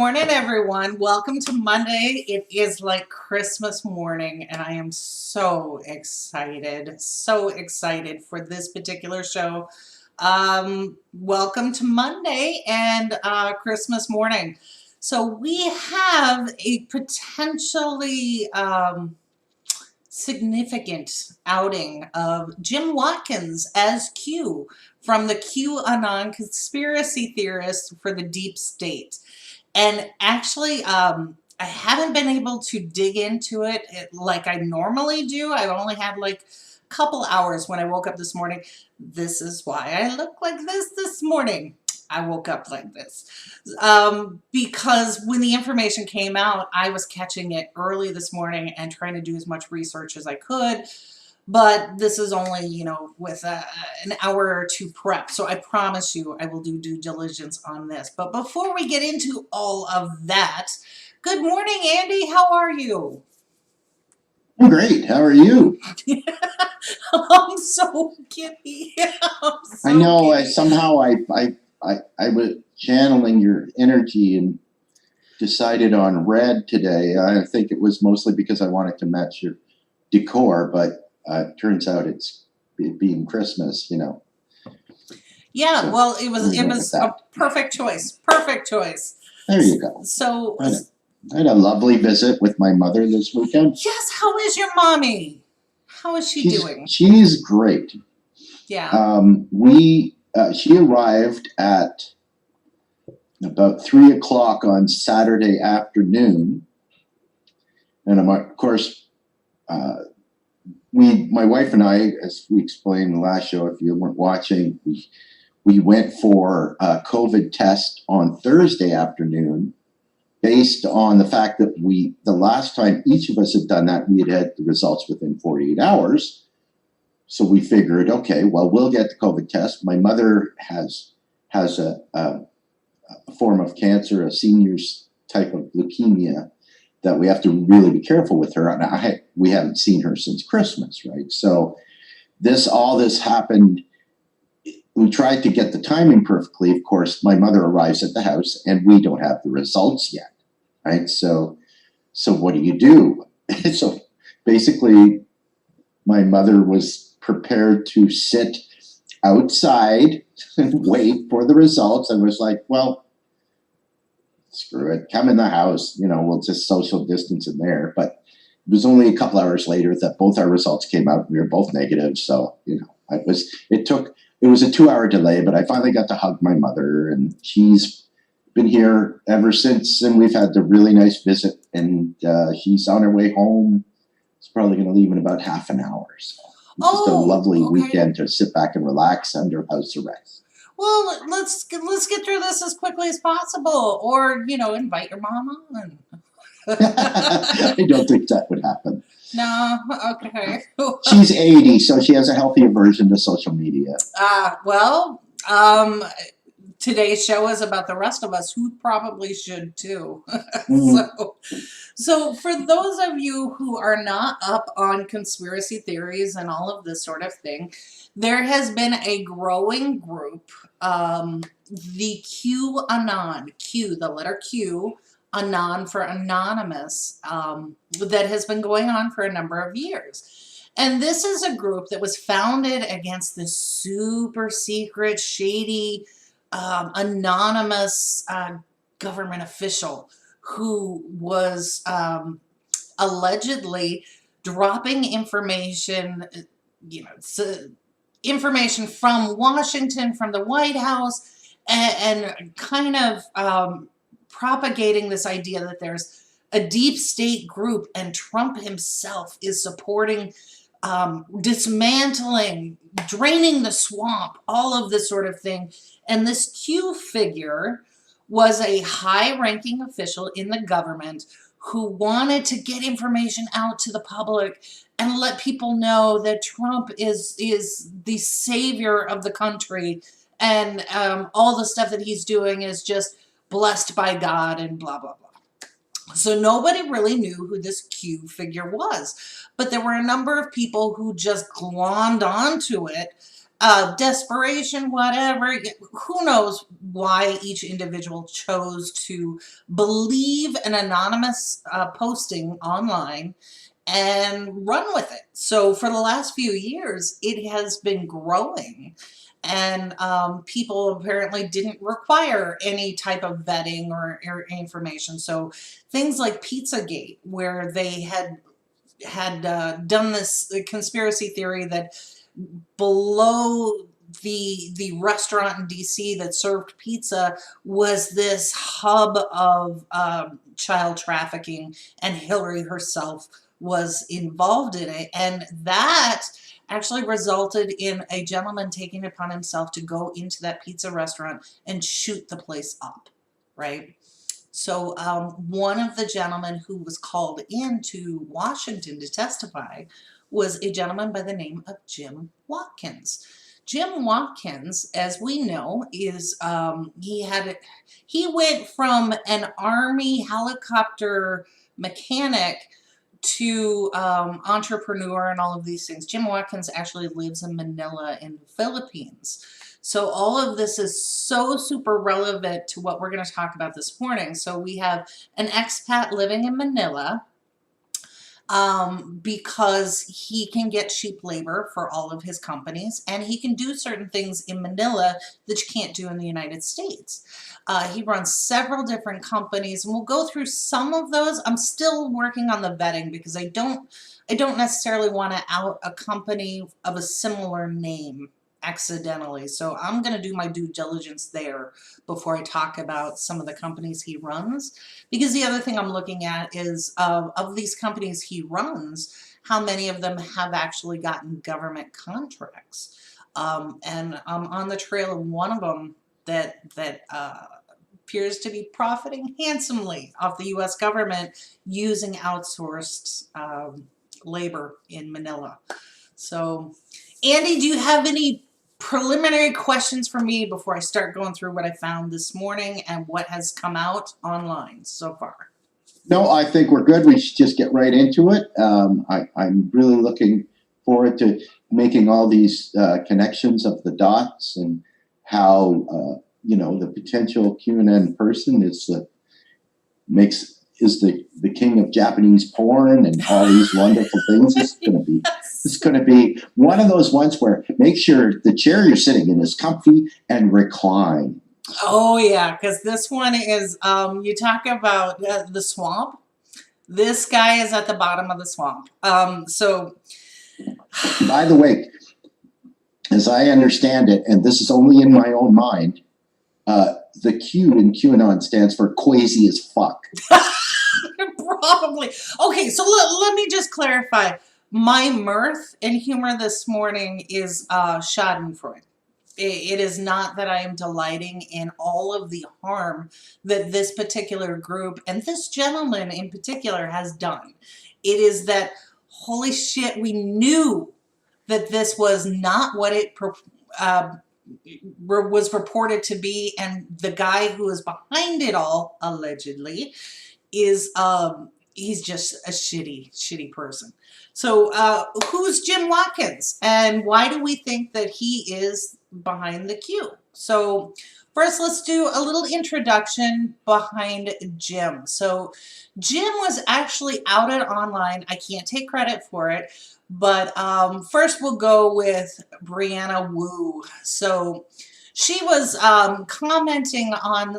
morning, everyone. Welcome to Monday. It is like Christmas morning, and I am so excited for this particular show. Welcome to Monday and Christmas morning. So we have a potentially significant outing of Jim Watkins as Q from the QAnon conspiracy theorist for the deep state. And actually, I haven't been able to dig into it like I normally do. I've only had like a couple hours when I woke up this morning. This is why I look like this morning. I woke up like this because when the information came out, I was catching it early this morning and trying to do as much research as I could. But this is only, with an hour or two prep. So I promise you I will do due diligence on this. But before we get into all of that, good morning, Andy. How are you? I'm great. How are you? I'm so giddy. I know. I was channeling your energy and decided on red today. I think it was mostly because I wanted to match your decor, but it turns out it's being Christmas, Yeah, So well, it was with a that. perfect choice. Perfect choice. There you go. So, I had a lovely visit with my mother this weekend. yes, how is your mommy? How is she doing? She's great. Yeah. She arrived at about 3:00 on Saturday afternoon, and of course, my wife and I, as we explained in the last show, if you weren't watching, we went for a COVID test on Thursday afternoon, based on the fact that the last time each of us had done that, we had the results within 48 hours. So we figured, okay, well, we'll get the COVID test. My mother has a form of cancer, a senior's type of leukemia, that we have to really be careful with her. And we haven't seen her since Christmas, right? So all this happened. We tried to get the timing perfectly. Of course, my mother arrives at the house and we don't have the results yet, right? So what do? So basically, my mother was prepared to sit outside and wait for the results, and was like, well, screw it, come in the house, we'll just social distance in there. But it was only a couple hours later that both our results came out. We were both negative. So, it was a 2-hour delay, but I finally got to hug my mother, and she's been here ever since. And we've had a really nice visit, and she's on her way home. It's probably going to leave in about half an hour. So it's just a lovely weekend to sit back and relax under house arrest. Well, let's get through this as quickly as possible, or invite your mom on. I don't think that would happen. No, okay. She's 80, so she has a healthy aversion to social media. Today's show is about the rest of us who probably should too. So for those of you who are not up on conspiracy theories and all of this sort of thing, there has been a growing group, the QAnon, Q, the letter Q, Anon for anonymous, that has been going on for a number of years. And this is a group that was founded against this super secret, shady, anonymous government official who was allegedly dropping information, information from Washington, from the White House, and kind of propagating this idea that there's a deep state group and Trump himself is supporting dismantling, draining the swamp, all of this sort of thing. And this Q figure was a high-ranking official in the government who wanted to get information out to the public and let people know that Trump is the savior of the country, and all the stuff that he's doing is just blessed by God and blah, blah, blah. So nobody really knew who this Q figure was, but there were a number of people who just glommed onto it desperation, whatever. Who knows why each individual chose to believe an anonymous posting online and run with it. So for the last few years, it has been growing. And people apparently didn't require any type of vetting or information. So things like Pizzagate, where they had done this conspiracy theory that below the restaurant in DC that served pizza was this hub of child trafficking, and Hillary herself was involved in it, and that actually resulted in a gentleman taking it upon himself to go into that pizza restaurant and shoot the place up, right? So one of the gentlemen who was called in to Washington to testify was a gentleman by the name of Jim Watkins. Jim Watkins, as we know, is he went from an Army helicopter mechanic to entrepreneur and all of these things. Jim Watkins actually lives in Manila in the Philippines. So all of this is so super relevant to what we're going to talk about this morning. So we have an expat living in Manila because he can get cheap labor for all of his companies, and he can do certain things in Manila that you can't do in the United States. He runs several different companies, and we'll go through some of those. I'm still working on the vetting because I don't necessarily want to out a company of a similar name accidentally. So I'm going to do my due diligence there before I talk about some of the companies he runs. Because the other thing I'm looking at is of these companies he runs, how many of them have actually gotten government contracts. And I'm on the trail of one of them that appears to be profiting handsomely off the U.S. government using outsourced labor in Manila. So, Andy, do you have any preliminary questions for me before I start going through what I found this morning and what has come out online so far? No, I think we're good. We should just get right into it. I'm really looking forward to making all these connections of the dots and how the potential QAnon person is the king of Japanese porn and all these wonderful things. It's going to be one of those ones where make sure the chair you're sitting in is comfy and recline. Oh yeah, because this one is you talk about the swamp. This guy is at the bottom of the swamp. So by the way, as I understand it, and this is only in my own mind, the Q in QAnon stands for crazy as fuck. Probably. Okay, so let me just clarify. My mirth and humor this morning is schadenfreude. It is not that I am delighting in all of the harm that this particular group and this gentleman in particular has done. It is that, holy shit, we knew that this was not what it was reported to be, and the guy who is behind it all, allegedly, is he's just a shitty person. So who's Jim Watkins, and why do we think that he is behind the Q? So first, let's do a little introduction behind Jim. So Jim was actually outed online. I can't take credit for it, but first we'll go with Brianna Wu. So she was commenting on,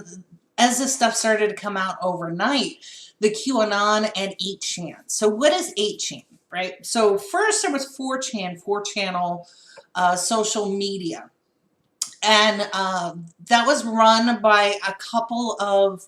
as this stuff started to come out overnight, the QAnon and 8chan. So what is 8chan, right? So first there was 4chan, 4channel social media. And that was run by a couple of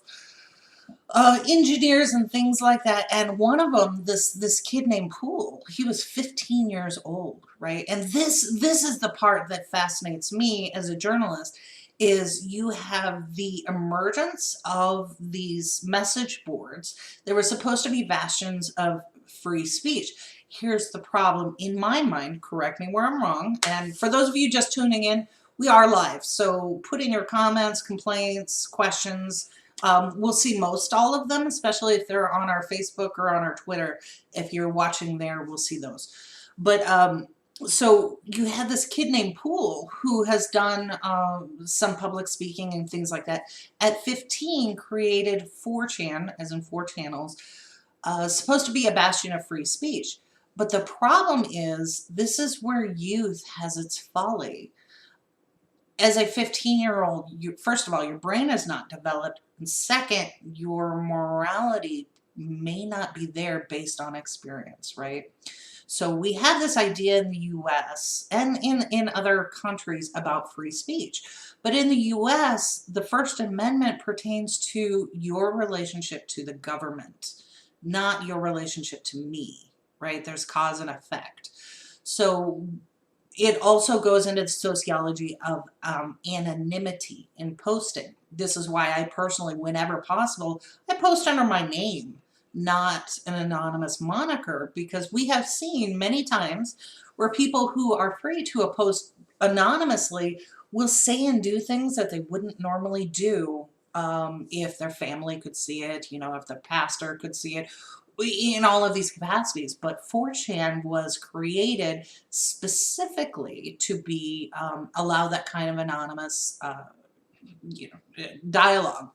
engineers and things like that. And one of them, this kid named Poole, he was 15 years old, right? And this is the part that fascinates me as a journalist, is you have the emergence of these message boards. They were supposed to be bastions of free speech. Here's the problem in my mind, correct me where I'm wrong, and for those of you just tuning in, we are live, so put in your comments, complaints, questions. We'll see most all of them, especially if they're on our Facebook or on our Twitter. If you're watching there, we'll see those. But So you had this kid named Poole who has done some public speaking and things like that. At 15, created 4chan, as in 4 channels, supposed to be a bastion of free speech. But the problem is, this is where youth has its folly. As a 15-year-old, first of all, your brain is not developed, and second, your morality may not be there based on experience, right? So we have this idea in the US and in other countries about free speech. But in the US, the First Amendment pertains to your relationship to the government, not your relationship to me, right? There's cause and effect. So it also goes into the sociology of anonymity in posting. This is why I personally, whenever possible, I post under my name, not an anonymous moniker, because we have seen many times where people who are free to post anonymously will say and do things that they wouldn't normally do if their family could see it, you know, if the pastor could see it, in all of these capacities. But 4chan was created specifically to be allow that kind of anonymous dialogue.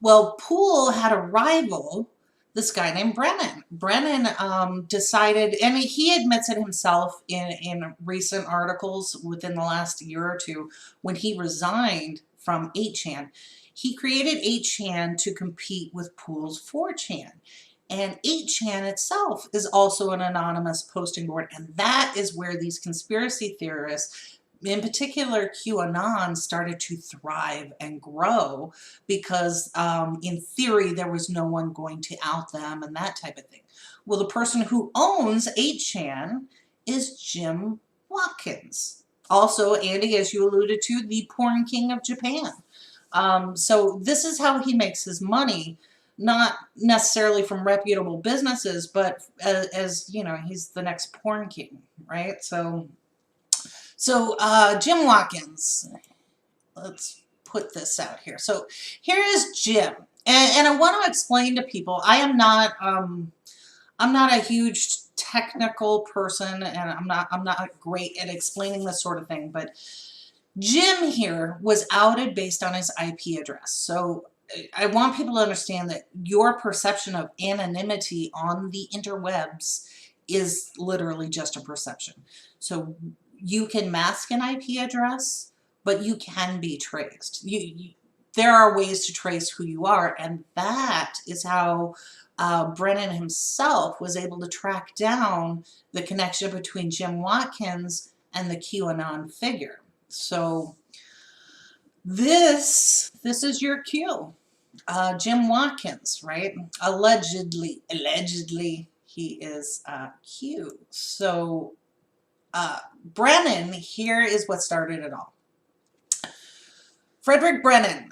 Well, Poole had a rival, this guy named Brennan. Brennan decided, and he admits it himself in recent articles within the last year or two, when he resigned from 8chan. He created 8chan to compete with Poole's 4chan. And 8chan itself is also an anonymous posting board, and that is where these conspiracy theorists, in particular QAnon, started to thrive and grow, because in theory there was no one going to out them and that type of thing. Well, the person who owns 8chan is Jim Watkins. Also, Andy, as you alluded to, the porn king of Japan. So this is how he makes his money, not necessarily from reputable businesses, but as you know, he's the next porn king, right? So Jim Watkins, let's put this out here. So here is Jim, and I want to explain to people, I'm not a huge technical person, and I'm not great at explaining this sort of thing, but Jim here was outed based on his IP address. So I want people to understand that your perception of anonymity on the interwebs is literally just a perception. So you can mask an IP address, but you can be traced. There are ways to trace who you are, and that is how Brennan himself was able to track down the connection between Jim Watkins and the QAnon figure. So this is your cue. Jim Watkins, right? Allegedly, he is Q. So Brennan, here is what started it all. Frederick Brennan,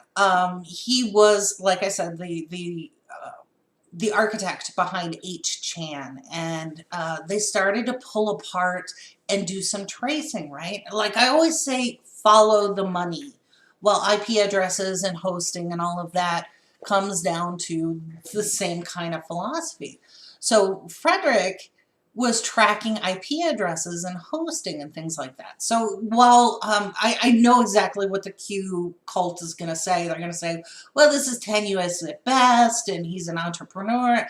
he was, like I said, the architect behind 8chan, and they started to pull apart and do some tracing, right? Like I always say, follow the money. Well, IP addresses and hosting and all of that comes down to the same kind of philosophy. So Frederick was tracking IP addresses and hosting and things like that. So while I know exactly what the Q cult is going to say, they're going to say, well, this is tenuous at best, and he's an entrepreneur.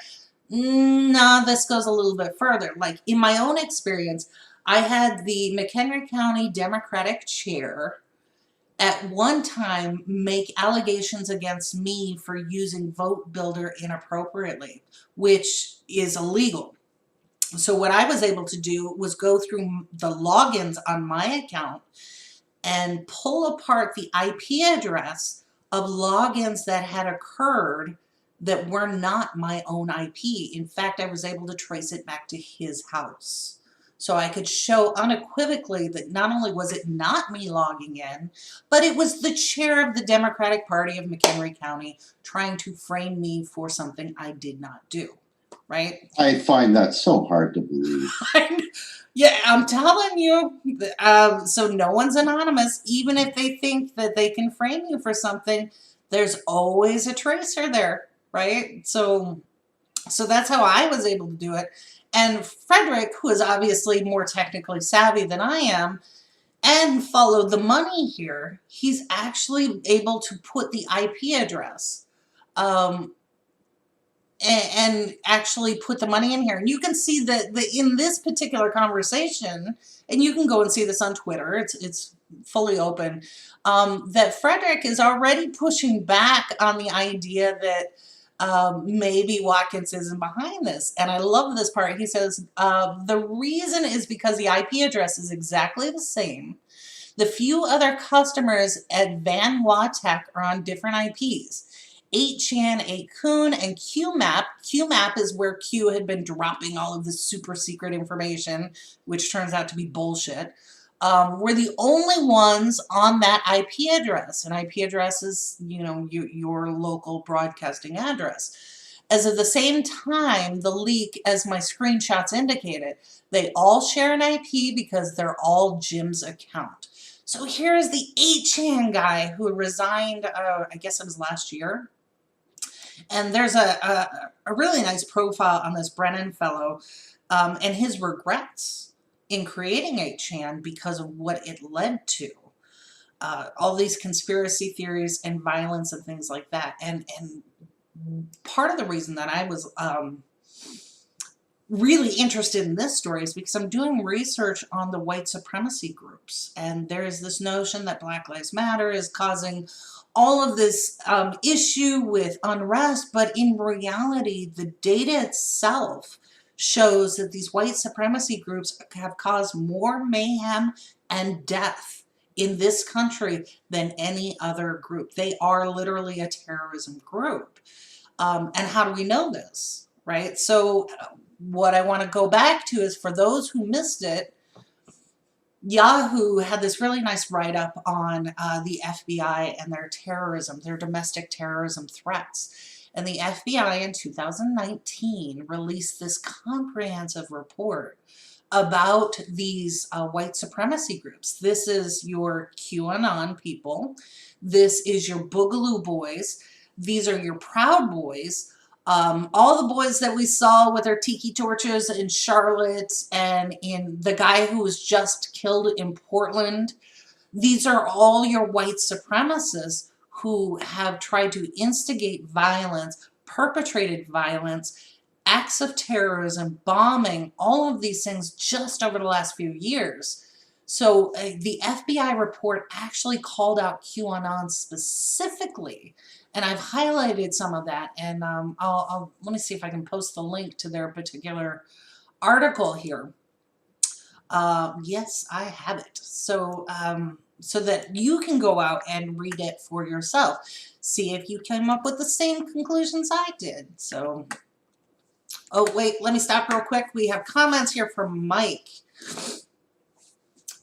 No, this goes a little bit further. Like in my own experience, I had the McHenry County Democratic chair at one time make allegations against me for using Vote Builder inappropriately, which is illegal. So what I was able to do was go through the logins on my account and pull apart the IP address of logins that had occurred that were not my own IP. In fact, I was able to trace it back to his house. So I could show unequivocally that not only was it not me logging in, but it was the chair of the Democratic Party of McHenry County trying to frame me for something I did not do. Right? I find that so hard to believe. Yeah, I'm telling you. So no one's anonymous. Even if they think that they can frame you for something, there's always a tracer there, right? So So that's how I was able to do it. And Frederick, who is obviously more technically savvy than I am, and followed the money here, he's actually able to put the IP address um, and actually put the money in here. And you can see that in this particular conversation, and you can go and see this on Twitter, it's fully open, that Frederick is already pushing back on the idea that maybe Watkins isn't behind this. And I love this part. He says, the reason is because the IP address is exactly the same. The few other customers at Van Watek are on different IPs. 8chan, 8kun, and QMAP. QMAP is where Q had been dropping all of this super secret information, which turns out to be bullshit. We're the only ones on that IP address. An IP address is, you know, your local broadcasting address. As of the same time, the leak, as my screenshots indicated, they all share an IP because they're all Jim's account. So here's the 8chan guy who resigned, I guess it was last year. And there's a really nice profile on this Brennan fellow and his regrets in creating 8chan because of what it led to. All these conspiracy theories and violence and things like that. And part of the reason that I was really interested in this story is because I'm doing research on the white supremacy groups. And there's this notion that Black Lives Matter is causing all of this issue with unrest, but in reality, the data itself shows that these white supremacy groups have caused more mayhem and death in this country than any other group. They are literally a terrorism group. And how do we know this, right? So what I want to go back to is, for those who missed it, Yahoo had this really nice write-up on the FBI and their terrorism, their domestic terrorism threats. And the FBI in 2019 released this comprehensive report about these white supremacy groups. This is your QAnon people. This is your Boogaloo Boys. These are your Proud Boys. All the boys that we saw with their tiki torches in Charlotte and in the guy who was just killed in Portland. These are all your white supremacists who have tried to instigate violence, perpetrated violence, acts of terrorism, bombing, all of these things just over the last few years. So the FBI report actually called out QAnon specifically, and I've highlighted some of that, and let me see if I can post the link to their particular article here. Yes, I have it. So so that you can go out and read it for yourself. See if you came up with the same conclusions I did. So, oh wait, let me stop real quick. We have comments here from Mike.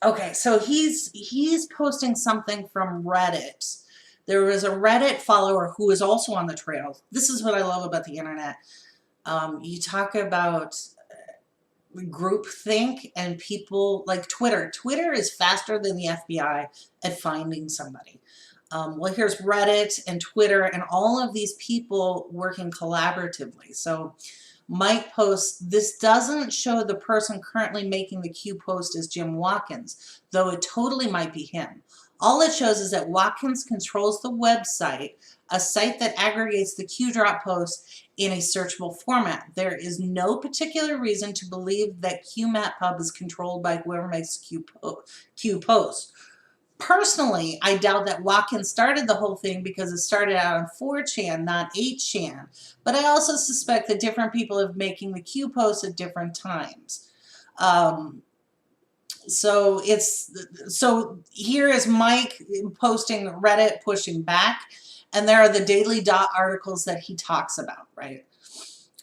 Okay, so he's posting something from Reddit. There was a Reddit follower who is also on the trail. This is what I love about the internet. You talk about groupthink and people like Twitter. Twitter is faster than the FBI at finding somebody. Well, here's Reddit and Twitter and all of these people working collaboratively. So Mike posts, this doesn't show the person currently making the Q post as Jim Watkins, though it totally might be him. All it shows is that Watkins controls the website, a site that aggregates the Q drop posts in a searchable format. There is no particular reason to believe that QMatPub is controlled by whoever makes Q post. Personally, I doubt that Watkins started the whole thing because it started out on 4chan, not 8chan. But I also suspect that different people are making the Q posts at different times. So here is Mike posting Reddit pushing back, and there are the Daily Dot articles that he talks about, right?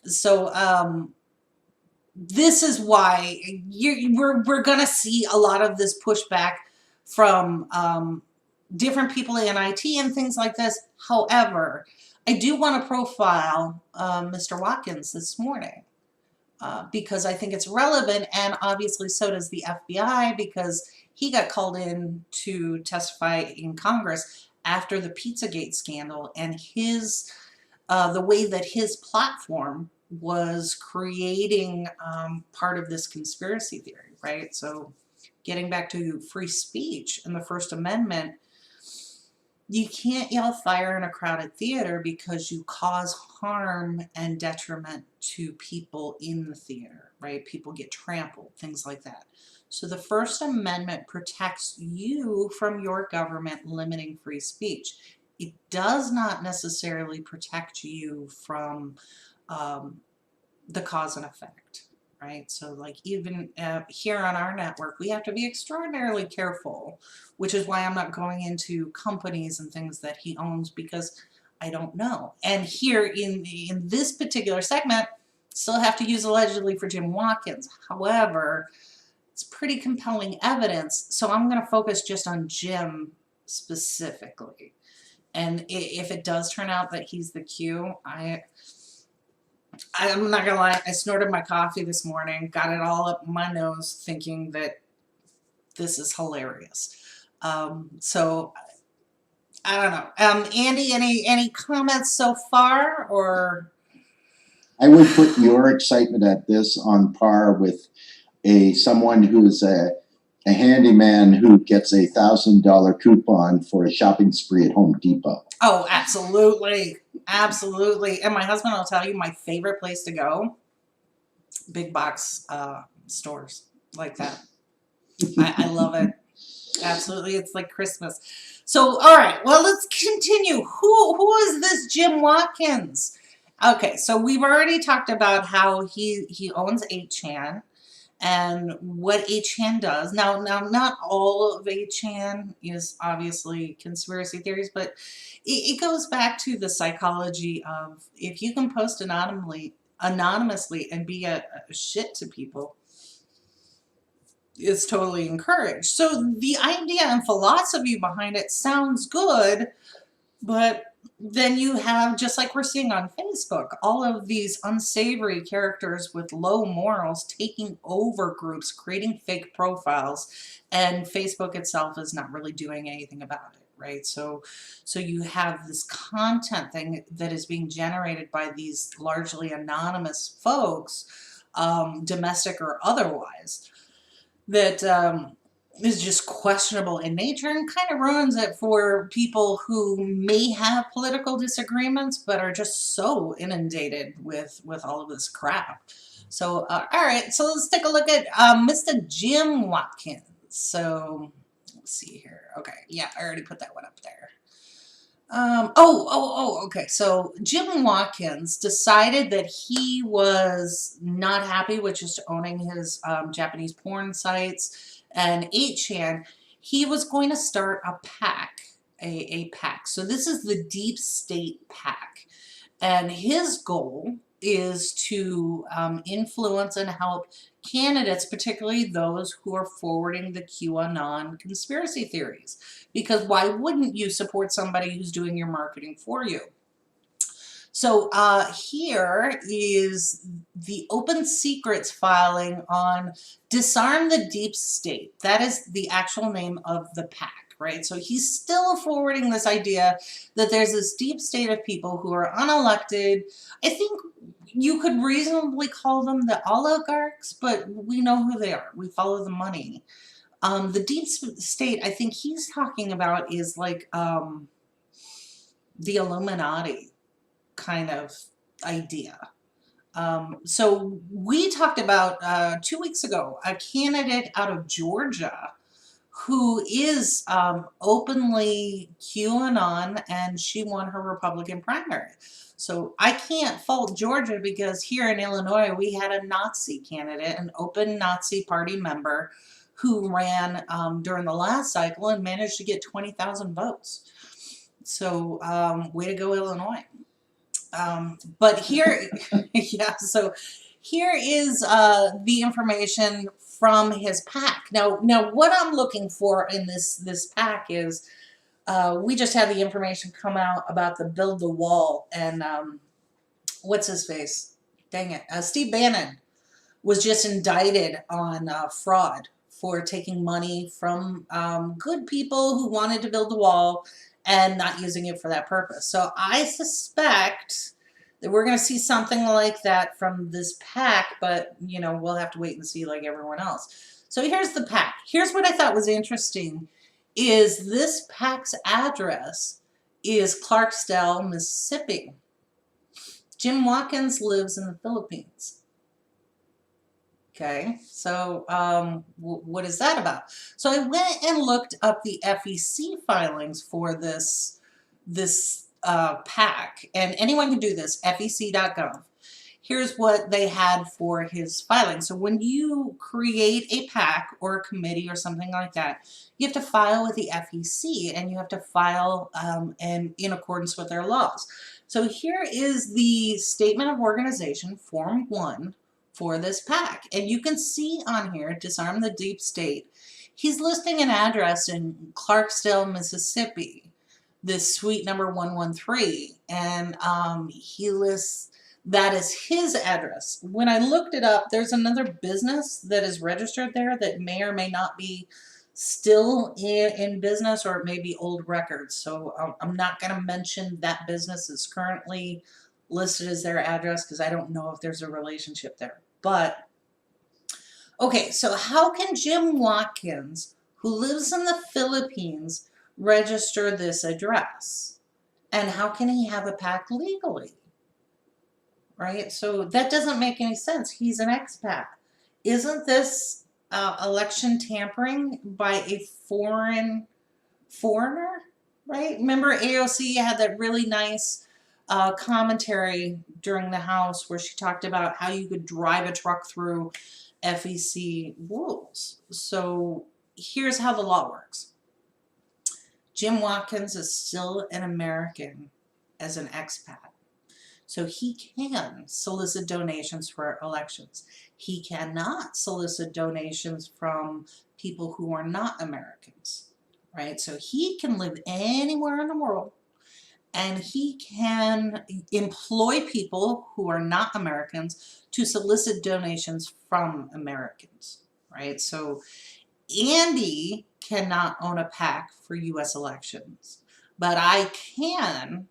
So this is why we're gonna see a lot of this pushback from different people in IT and things like this. However, I do want to profile Mr. Watkins this morning. Because I think it's relevant, and obviously so does the FBI, because he got called in to testify in Congress after the Pizzagate scandal, and his the way that his platform was creating part of this conspiracy theory, right? So getting back to free speech and the First Amendment, you can't yell fire in a crowded theater because you cause harm and detriment to people in the theater, right? People get trampled, things like that. So the First Amendment protects you from your government limiting free speech. It does not necessarily protect you from the cause and effect, right? So like even here on our network, we have to be extraordinarily careful, which is why I'm not going into companies and things that he owns, because I don't know. And here in this particular segment, still have to use allegedly for Jim Watkins. However, it's pretty compelling evidence, so I'm going to focus just on Jim specifically. And if it does turn out that he's the Q, I'm not gonna lie, I snorted my coffee this morning, got it all up my nose, thinking that this is hilarious. So I don't know. Andy, any comments so far, or? I would put your excitement at this on par with someone who's a handyman who gets a $1,000 coupon for a shopping spree at Home Depot. Oh, absolutely. Absolutely. And my husband will tell you my favorite place to go, big box stores like that. I love it. Absolutely. It's like Christmas. So, all right. Well, let's continue. Who is this Jim Watkins? Okay, so we've already talked about how he owns 8chan and what 8chan does. Now, not all of 8chan is obviously conspiracy theories, but it goes back to the psychology of if you can post anonymously and be a shit to people, it's totally encouraged. So the idea and philosophy behind it sounds good, but then you have, just like we're seeing on Facebook, all of these unsavory characters with low morals taking over groups, creating fake profiles, and Facebook itself is not really doing anything about it, right? So you have this content thing that is being generated by these largely anonymous folks, domestic or otherwise, that is just questionable in nature and kind of ruins it for people who may have political disagreements but are just so inundated with all of this crap. So all right, so let's take a look at Mr. Jim Watkins. So let's see here. Okay, yeah, I already put that one up there. Okay. So Jim Watkins decided that he was not happy with just owning his Japanese porn sites and 8chan. He was going to start a PAC, a PAC. So this is the Deep State PAC. And his goal is to influence and help candidates, particularly those who are forwarding the QAnon conspiracy theories. Because why wouldn't you support somebody who's doing your marketing for you? So here is the open secrets filing on Disarm the Deep State. That is the actual name of the PAC, right? So he's still forwarding this idea that there's this deep state of people who are unelected. I think you could reasonably call them the oligarchs, but we know who they are. We follow the money. The deep state, I think he's talking about, is like the Illuminati kind of idea. So we talked about 2 weeks ago a candidate out of Georgia who is openly QAnon, and she won her Republican primary. So I can't fault Georgia, because here in Illinois we had a Nazi candidate, an open Nazi party member, who ran during the last cycle and managed to get 20,000 votes. So way to go, Illinois. But here, yeah, so here is the information from his PAC. Now what I'm looking for in this PAC is, we just had the information come out about the Build the Wall, and what's his face? Dang it. Steve Bannon was just indicted on fraud for taking money from good people who wanted to build the wall and not using it for that purpose. So I suspect We're going to see something like that from this PAC, but we'll have to wait and see like everyone else. So here's the PAC. Here's what I thought was interesting is this PAC's address is Clarksdale, Mississippi. Jim Watkins lives in the Philippines. Okay, so what is that about? So I went and looked up the FEC filings for this PAC, and anyone can do this, fec.gov. Here's what they had for his filing. So when you create a PAC or a committee or something like that, you have to file with the FEC, and you have to file in accordance with their laws. So here is the Statement of Organization, Form 1, for this PAC. And you can see on here, Disarm the Deep State, he's listing an address in Clarksdale, Mississippi, this suite number 113, and he lists that as his address. When I looked it up, there's another business that is registered there that may or may not be still in business, or it may be old records. So I'm not going to mention that business is currently listed as their address because I don't know if there's a relationship there. But okay, so how can Jim Watkins, who lives in the Philippines, register this address? And how can he have a PAC legally? Right? So that doesn't make any sense. He's an expat. Isn't this election tampering by a foreigner? Right? Remember AOC had that really nice commentary during the House where she talked about how you could drive a truck through FEC rules. So here's how the law works. Jim Watkins is still an American as an expat. So he can solicit donations for elections. He cannot solicit donations from people who are not Americans, right? So he can live anywhere in the world, and he can employ people who are not Americans to solicit donations from Americans, right? So Andy cannot own a PAC for U.S. elections, but I can,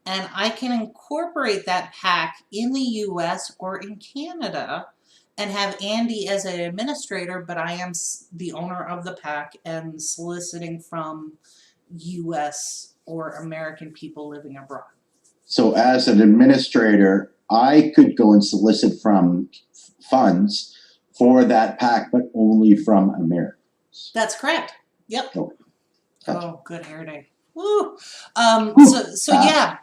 and I can incorporate that PAC in the U.S. or in Canada and have Andy as an administrator, but I am the owner of the PAC and soliciting from U.S. or American people living abroad. So as an administrator, I could go and solicit from funds for that PAC, but only from Americans. That's correct. Yep. Oh, gotcha. Oh, good hair day. Woo. So yeah,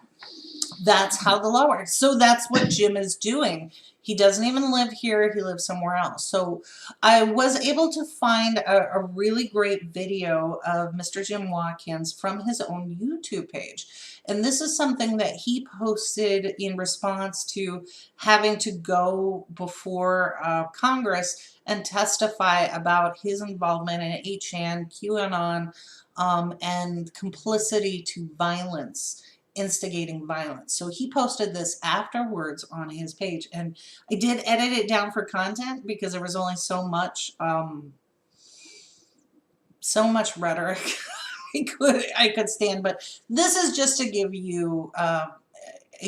that's how the law works. So that's what Jim is doing. He doesn't even live here. He lives somewhere else. So I was able to find a really great video of Mr. Jim Watkins from his own YouTube page. And this is something that he posted in response to having to go before Congress and testify about his involvement in 8chan, QAnon, and complicity to violence, instigating violence. So he posted this afterwards on his page, and I did edit it down for content because there was only so much rhetoric I could stand. But this is just to give you a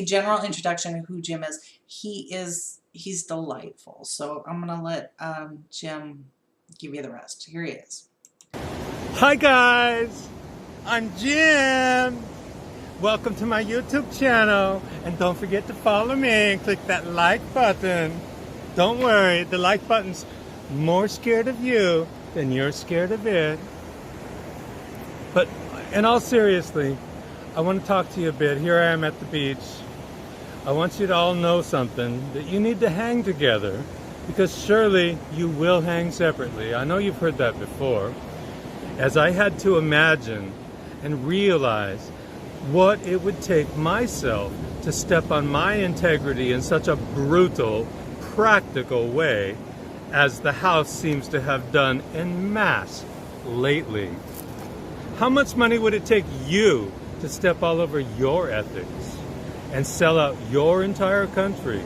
general introduction of who Jim is. He's delightful. So I'm gonna let Jim give you the rest. Here he is. Hi guys, I'm Jim. Welcome to my YouTube channel, and don't forget to follow me and click that like button. Don't worry, the like button's more scared of you than you're scared of it. But in all seriously, I want to talk to you a bit. Here I am at the beach. I want you to all know something, that you need to hang together, because surely you will hang separately. I know you've heard that before. As I had to imagine and realize what it would take myself to step on my integrity in such a brutal, practical way as the House seems to have done en masse lately. How much money would it take you to step all over your ethics and sell out your entire country?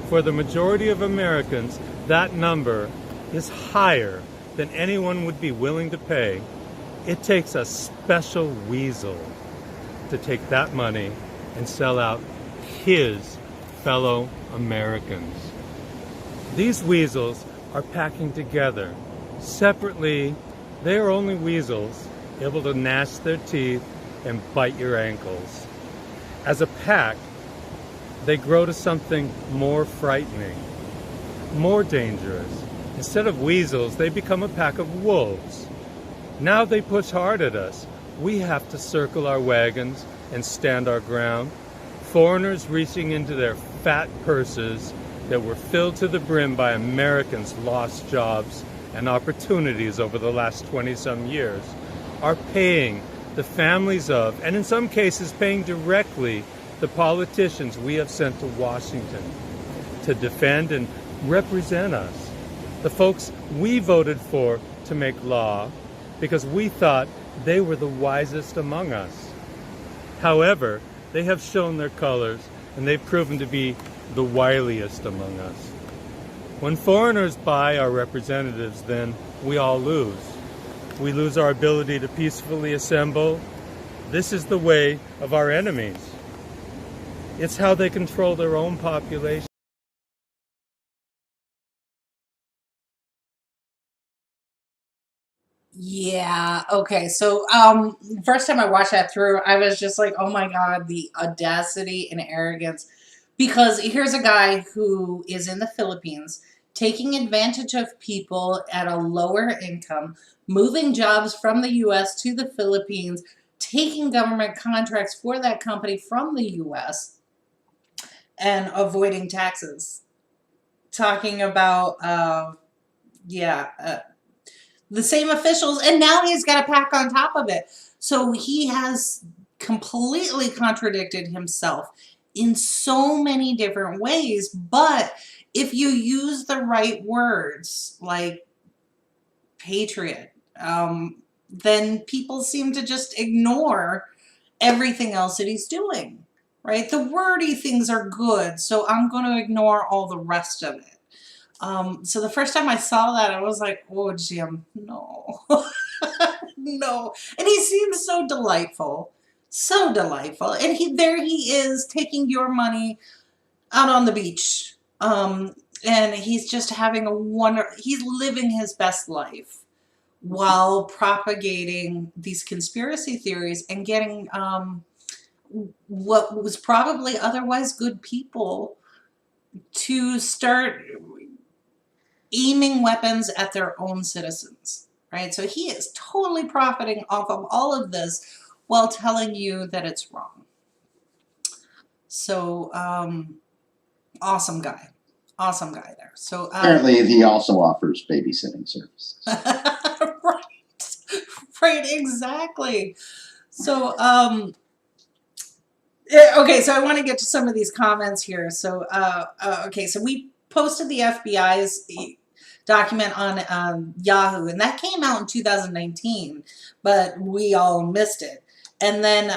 For the majority of Americans, that number is higher than anyone would be willing to pay. It takes a special weasel to take that money and sell out his fellow Americans. These weasels are packing together. Separately, they are only weasels, able to gnash their teeth and bite your ankles. As a pack, they grow to something more frightening, more dangerous. Instead of weasels, they become a pack of wolves. Now they push hard at us. We have to circle our wagons and stand our ground. Foreigners reaching into their fat purses that were filled to the brim by Americans' lost jobs and opportunities over the last 20-some years are paying the families of, and in some cases paying directly, the politicians we have sent to Washington to defend and represent us. The folks we voted for to make law because we thought they were the wisest among us. However, they have shown their colors and they've proven to be the wiliest among us. When foreigners buy our representatives, then we all lose. We lose our ability to peacefully assemble. This is the way of our enemies. It's how they control their own population. Yeah, okay. So, first time I watched that through, I was just like, oh my God, the audacity and arrogance. Because here's a guy who is in the Philippines taking advantage of people at a lower income, moving jobs from the US to the Philippines, taking government contracts for that company from the US, and avoiding taxes. Talking about, the same officials, and now he's got a pack on top of it. So he has completely contradicted himself in so many different ways. But if you use the right words, like patriot, then people seem to just ignore everything else that he's doing, right? The wordy things are good, so I'm going to ignore all the rest of it. So the first time I saw that, I was like, oh, Jim, no, no. And he seems so delightful, so delightful. And there he is taking your money out on the beach. And he's just having he's living his best life while propagating these conspiracy theories and getting, what was probably otherwise good people to start aiming weapons at their own citizens, right? So he is totally profiting off of all of this while telling you that it's wrong. So, awesome guy there. So Apparently, he also offers babysitting services. right, exactly. So, okay, so I want to get to some of these comments here. So, okay, so we posted the FBI's document on Yahoo, and that came out in 2019, but we all missed it. And then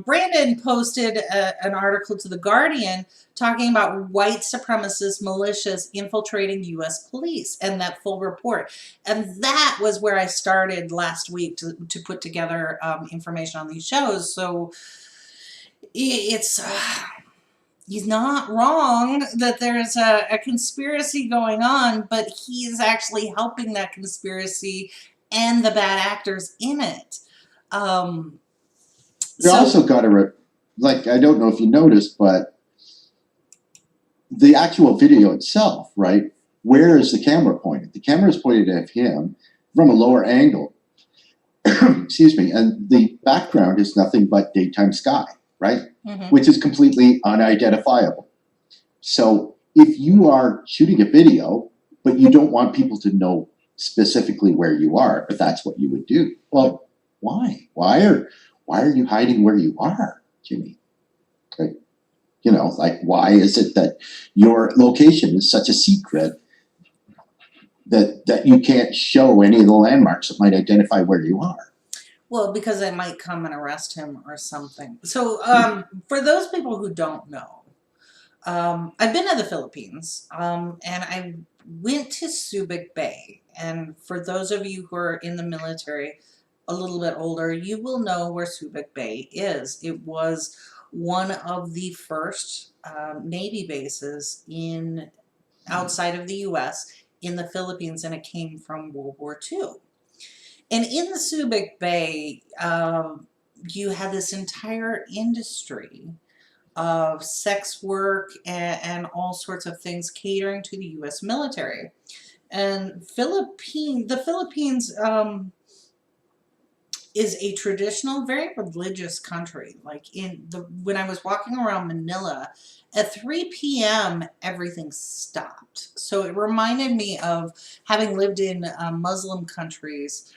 Brandon posted an article to The Guardian talking about white supremacist militias infiltrating U.S. police and that full report. And that was where I started last week to put together information on these shows. So it's... he's not wrong that there's a conspiracy going on, but he's actually helping that conspiracy and the bad actors in it. You also got to, I don't know if you noticed, but the actual video itself, right? Where is the camera pointed? The camera is pointed at him from a lower angle. Excuse me. And the background is nothing but daytime sky, right? Mm-hmm. Which is completely unidentifiable. So if you are shooting a video, but you don't want people to know specifically where you are, but that's what you would do. Well, why? Why are you hiding where you are, Jimmy? Like, why is it that your location is such a secret that you can't show any of the landmarks that might identify where you are? Well, because they might come and arrest him or something. So for those people who don't know, I've been to the Philippines, and I went to Subic Bay. And for those of you who are in the military, a little bit older, you will know where Subic Bay is. It was one of the first Navy bases in outside of the U.S. in the Philippines, and it came from World War II. And in the Subic Bay, you had this entire industry of sex work and all sorts of things catering to the U.S. military. And the Philippines is a traditional, very religious country. Like when I was walking around Manila, at 3 p.m. everything stopped. So it reminded me of having lived in Muslim countries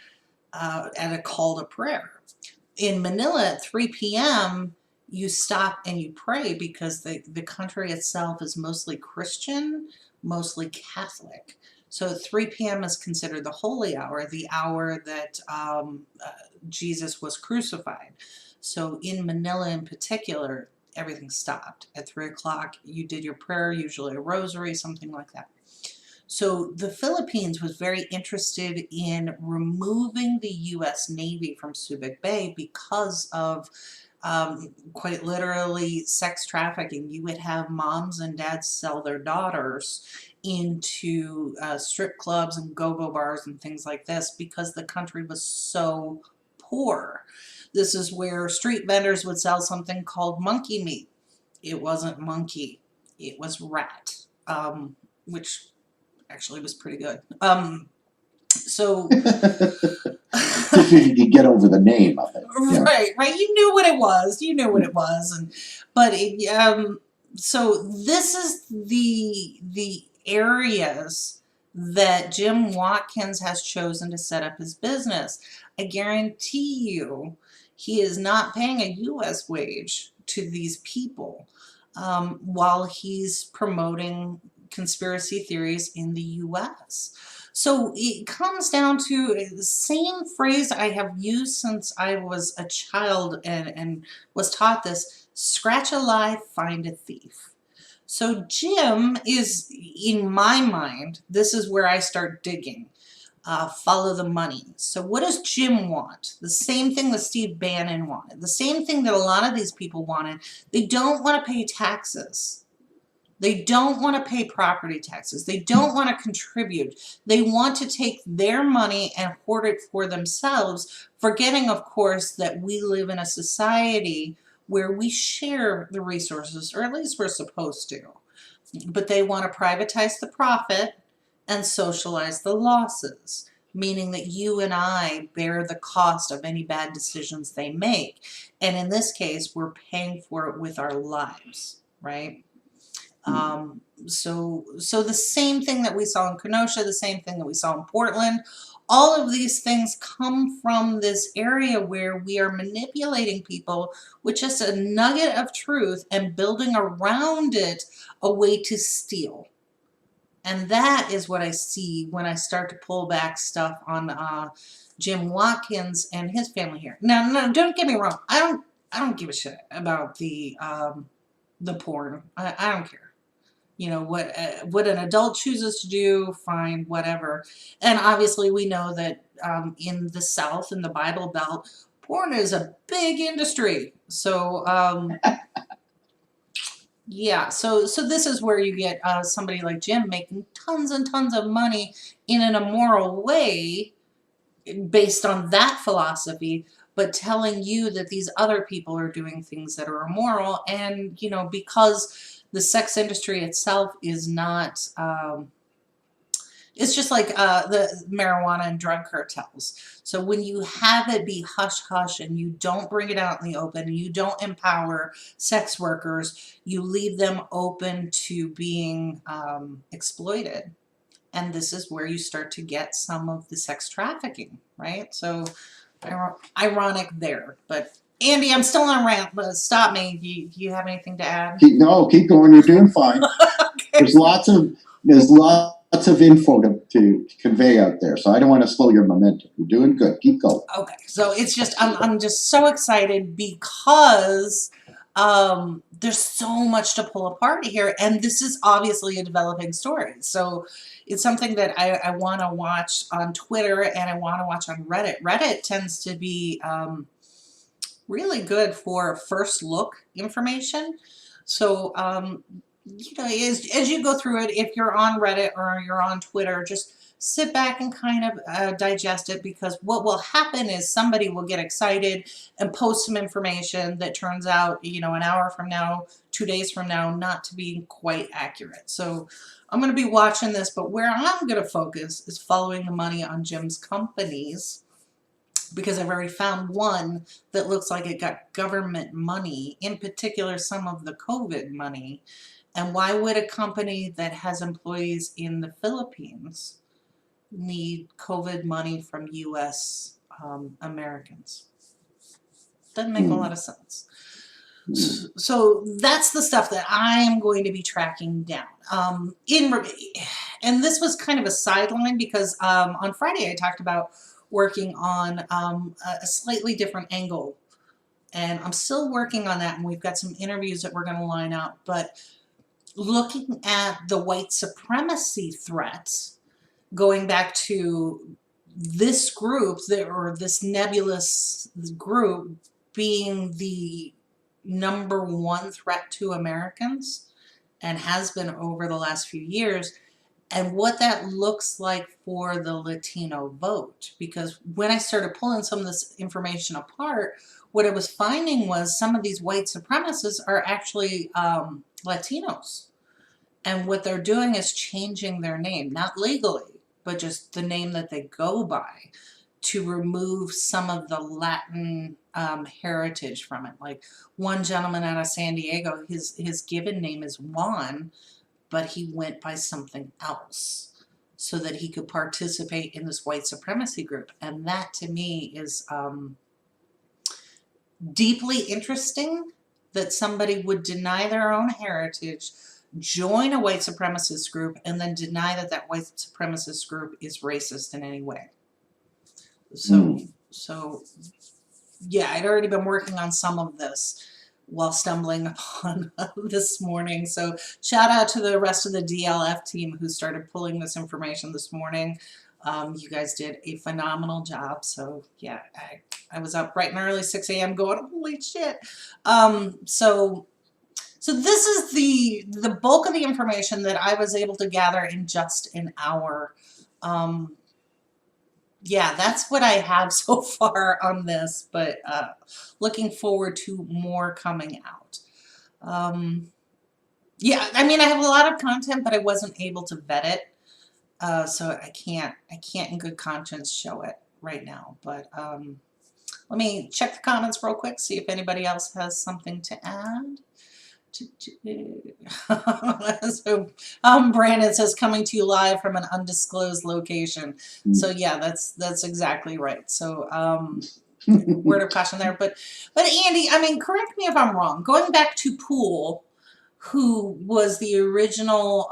at a call to prayer. In Manila at 3 p.m. you stop and you pray because the country itself is mostly Christian, mostly Catholic. So 3 p.m. is considered the holy hour, the hour that Jesus was crucified. So in Manila in particular, everything stopped. At 3 o'clock, you did your prayer, usually a rosary, something like that. So the Philippines was very interested in removing the U.S. Navy from Subic Bay because of quite literally sex trafficking. You would have moms and dads sell their daughters into strip clubs and go-go bars and things like this because the country was so poor. This is where street vendors would sell something called monkey meat. It wasn't monkey, it was rat, which actually was pretty good. So if you could get over the name of it. Yeah. Right. You knew what it was. So this is the areas that Jim Watkins has chosen to set up his business. I guarantee you, he is not paying a U.S. wage to these people while he's promoting conspiracy theories in the U.S. So it comes down to the same phrase I have used since I was a child and was taught this: scratch a lie, find a thief. So Jim is, in my mind, this is where I start digging. Follow the money. So what does Jim want? The same thing that Steve Bannon wanted. The same thing that a lot of these people wanted. They don't want to pay taxes. They don't want to pay property taxes. They don't want to contribute. They want to take their money and hoard it for themselves, forgetting, of course, that we live in a society where we share the resources, or at least we're supposed to. But they want to privatize the profit and socialize the losses, meaning that you and I bear the cost of any bad decisions they make. And in this case, we're paying for it with our lives, right? So the same thing that we saw in Kenosha, the same thing that we saw in Portland, all of these things come from this area where we are manipulating people with just a nugget of truth and building around it a way to steal. And that is what I see when I start to pull back stuff on Jim Watkins and his family here. Now, no, don't get me wrong. I don't give a shit about the porn. I don't care. You know, what an adult chooses to do, fine, whatever. And obviously we know that in the South, in the Bible Belt, porn is a big industry. So yeah, so this is where you get somebody like Jim making tons and tons of money in an immoral way based on that philosophy, but telling you that these other people are doing things that are immoral. And, you know, because the sex industry itself is not, it's just like the marijuana and drug cartels. So when you have it be hush-hush and you don't bring it out in the open and you don't empower sex workers, you leave them open to being exploited. And this is where you start to get some of the sex trafficking, right? So ironic there, but Andy, I'm still on a rant, but stop me. Do you have anything to add? Keep going. You're doing fine. Okay. There's lots of info to convey out there, so I don't want to slow your momentum. You're doing good. Keep going. Okay, so it's just I'm just so excited because there's so much to pull apart here, and this is obviously a developing story. So it's something that I want to watch on Twitter and I want to watch on Reddit. Reddit tends to be really good for first look information. So, as you go through it, if you're on Reddit or you're on Twitter, just sit back and kind of digest it, because what will happen is somebody will get excited and post some information that turns out, an hour from now, 2 days from now, not to be quite accurate. So I'm going to be watching this, but where I'm going to focus is following the money on Jim's companies, because I've already found one that looks like it got government money, in particular some of the COVID money. And why would a company that has employees in the Philippines need COVID money from U.S. Americans? Doesn't make a lot of sense. So that's the stuff that I am going to be tracking down. And this was kind of a sideline, because on Friday I talked about working on a slightly different angle, and I'm still working on that, and we've got some interviews that we're going to line up. But looking at the white supremacy threats, going back to this group, or this nebulous group, being the #1 threat to Americans, and has been over the last few years, and what that looks like for the Latino vote. Because when I started pulling some of this information apart, what I was finding was some of these white supremacists are actually Latinos. And what they're doing is changing their name, not legally, but just the name that they go by, to remove some of the Latin heritage from it. Like one gentleman out of San Diego, his given name is Juan, but he went by something else so that he could participate in this white supremacy group. And that to me is deeply interesting, that somebody would deny their own heritage, join a white supremacist group, and then deny that that white supremacist group is racist in any way. So yeah, I'd already been working on some of this while stumbling upon this morning. So shout out to the rest of the DLF team who started pulling this information this morning. You guys did a phenomenal job. So yeah, I was up bright and early, 6 a.m. going, holy shit. So this is the bulk of the information that I was able to gather in just an hour. Yeah, that's what I have so far on this, but looking forward to more coming out. Yeah, I mean, I have a lot of content, but I wasn't able to vet it, so I can't in good conscience show it right now. But let me check the comments real quick, see if anybody else has something to add. So Brandon says, coming to you live from an undisclosed location. So yeah, that's exactly right. So word of caution there. But Andy, I mean, correct me if I'm wrong. Going back to Poole, who was the original,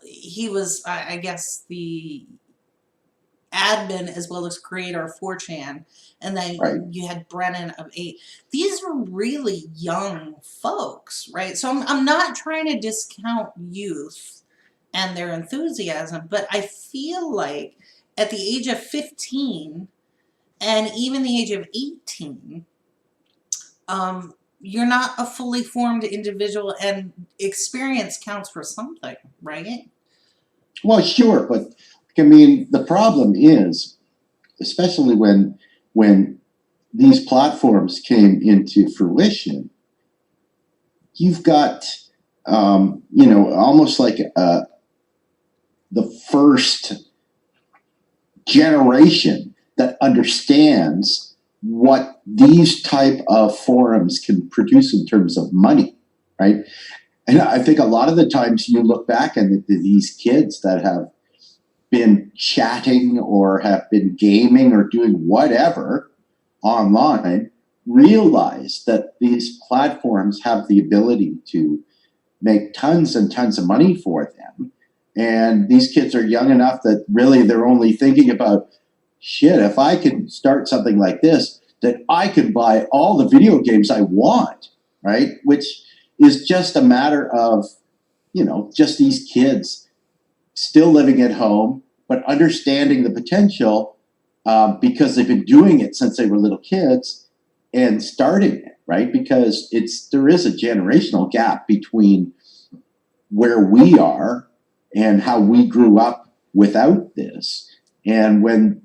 he was, I guess, the admin as well as creator of 4chan, and then you had Brennan of 8. These were really young folks, right? So I'm not trying to discount youth and their enthusiasm, but I feel like at the age of 15 and even the age of 18, you're not a fully formed individual, and experience counts for something, right? Well, sure, but I mean, the problem is, especially when these platforms came into fruition, you've got, almost like the first generation that understands what these type of forums can produce in terms of money, right? And I think a lot of the times you look back and these kids that have been chatting or have been gaming or doing whatever online realize that these platforms have the ability to make tons and tons of money for them. And these kids are young enough that really they're only thinking about, shit, if I can start something like this, that I can buy all the video games I want, right? Which is just a matter of, just these kids still living at home, but understanding the potential because they've been doing it since they were little kids and starting it, right? Because there is a generational gap between where we are and how we grew up without this. And when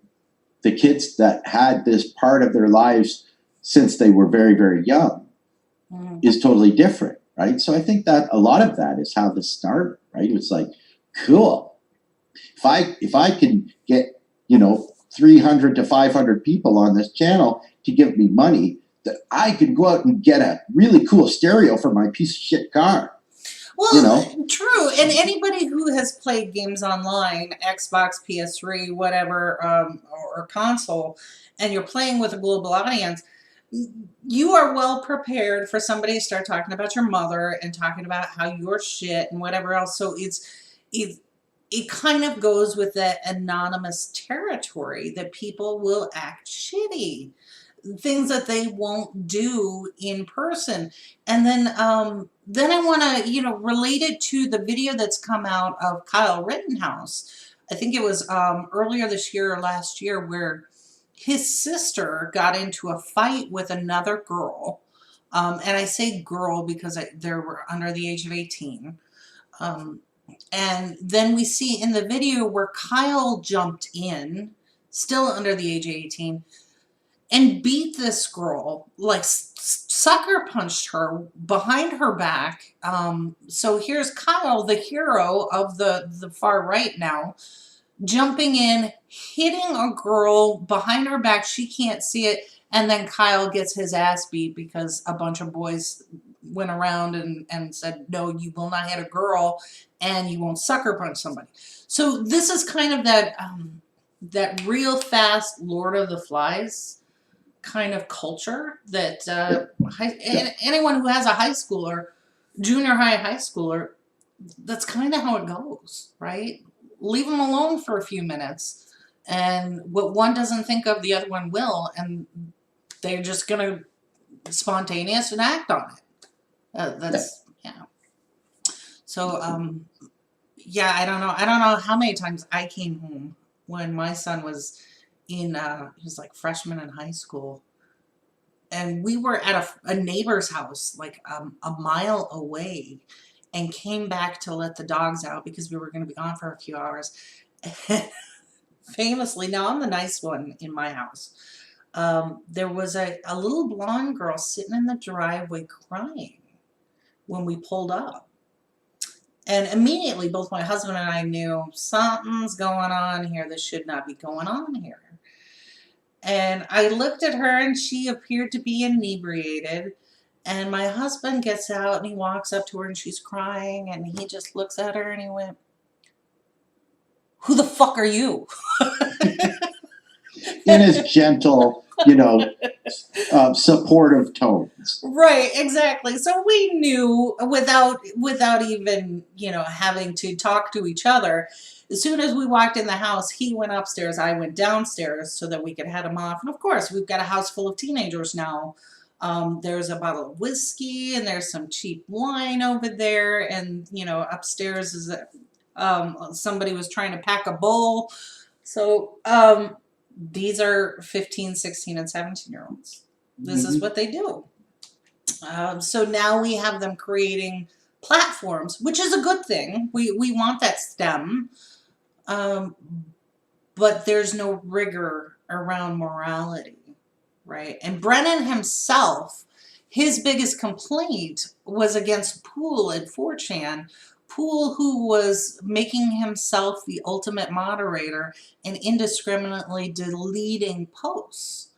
the kids that had this part of their lives since they were very, very young is totally different, right? So I think that a lot of that is how this started, right? It's like, cool. If I can get, 300 to 500 people on this channel to give me money, that I could go out and get a really cool stereo for my piece of shit car. Well, true. And anybody who has played games online, Xbox, PS3, whatever, or console, and you're playing with a global audience, you are well prepared for somebody to start talking about your mother and talking about how you're shit and whatever else. So it kind of goes with that anonymous territory that people will act shitty. Things that they won't do in person. And then I want to, relate it to the video that's come out of Kyle Rittenhouse. I think it was earlier this year or last year, where his sister got into a fight with another girl. And I say girl because they were under the age of 18. And then we see in the video where Kyle jumped in, still under the age of 18, and beat this girl, like sucker punched her behind her back. So here's Kyle, the hero of the far right now, jumping in, hitting a girl behind her back. She can't see it. And then Kyle gets his ass beat because a bunch of boys went around and said, no, you will not hit a girl and you won't sucker punch somebody. So this is kind of that real fast Lord of the Flies kind of culture that anyone who has a high schooler, junior high schooler, that's kind of how it goes, right? Leave them alone for a few minutes, and what one doesn't think of, the other one will, and they're just gonna spontaneous and act on it. So I don't know how many times I came home when my son was he was like freshman in high school, and we were at a neighbor's house like a mile away, and came back to let the dogs out because we were going to be gone for a few hours. Famously, now I'm the nice one in my house, there was a little blonde girl sitting in the driveway crying when we pulled up. And immediately both my husband and I knew something's going on here. This should not be going on here. And I looked at her and she appeared to be inebriated. And my husband gets out and he walks up to her and she's crying, and he just looks at her and he went, "Who the fuck are you?" In his gentle, supportive tones. Right, exactly. So we knew without even, having to talk to each other. As soon as we walked in the house, he went upstairs, I went downstairs so that we could head him off. And of course, we've got a house full of teenagers now. There's a bottle of whiskey and there's some cheap wine over there. And, upstairs is somebody was trying to pack a bowl. So these are 15, 16, and 17-year-olds. This is what they do. So now we have them creating platforms, which is a good thing. We want that STEM. But there's no rigor around morality, right? And Brennan himself, his biggest complaint was against Poole at 4chan. Poole, who was making himself the ultimate moderator and indiscriminately deleting posts.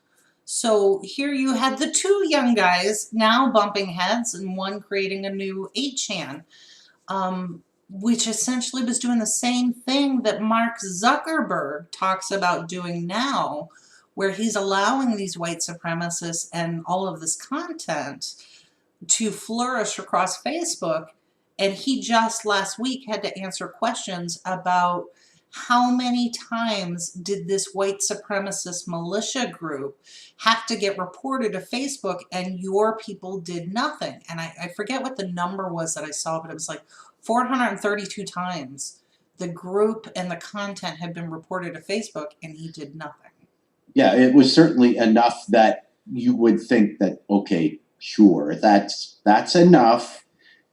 So here you had the two young guys now bumping heads, and one creating a new 8chan, which essentially was doing the same thing that Mark Zuckerberg talks about doing now, where he's allowing these white supremacists and all of this content to flourish across Facebook. And he just last week had to answer questions about how many times did this white supremacist militia group have to get reported to Facebook and your people did nothing. And I forget what the number was that I saw, but it was like 432 times the group and the content had been reported to Facebook and he did nothing. Yeah, it was certainly enough that you would think that, okay, sure, that's enough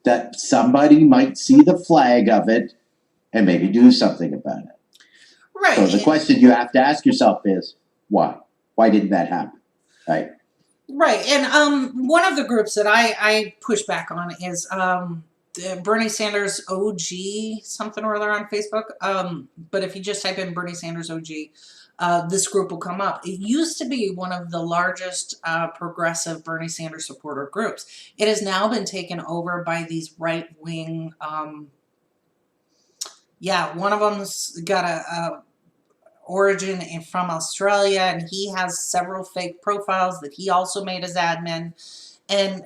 that somebody might see the flag of it and maybe do something about it. Right. So the question you have to ask yourself is, why? Why didn't that happen? Right? Right. And one of the groups that I push back on is Bernie Sanders OG something or other on Facebook. But if you just type in Bernie Sanders OG, this group will come up. It used to be one of the largest progressive Bernie Sanders supporter groups. It has now been taken over by these right-wing. One of them's got a origin from Australia, and he has several fake profiles that he also made as admin. And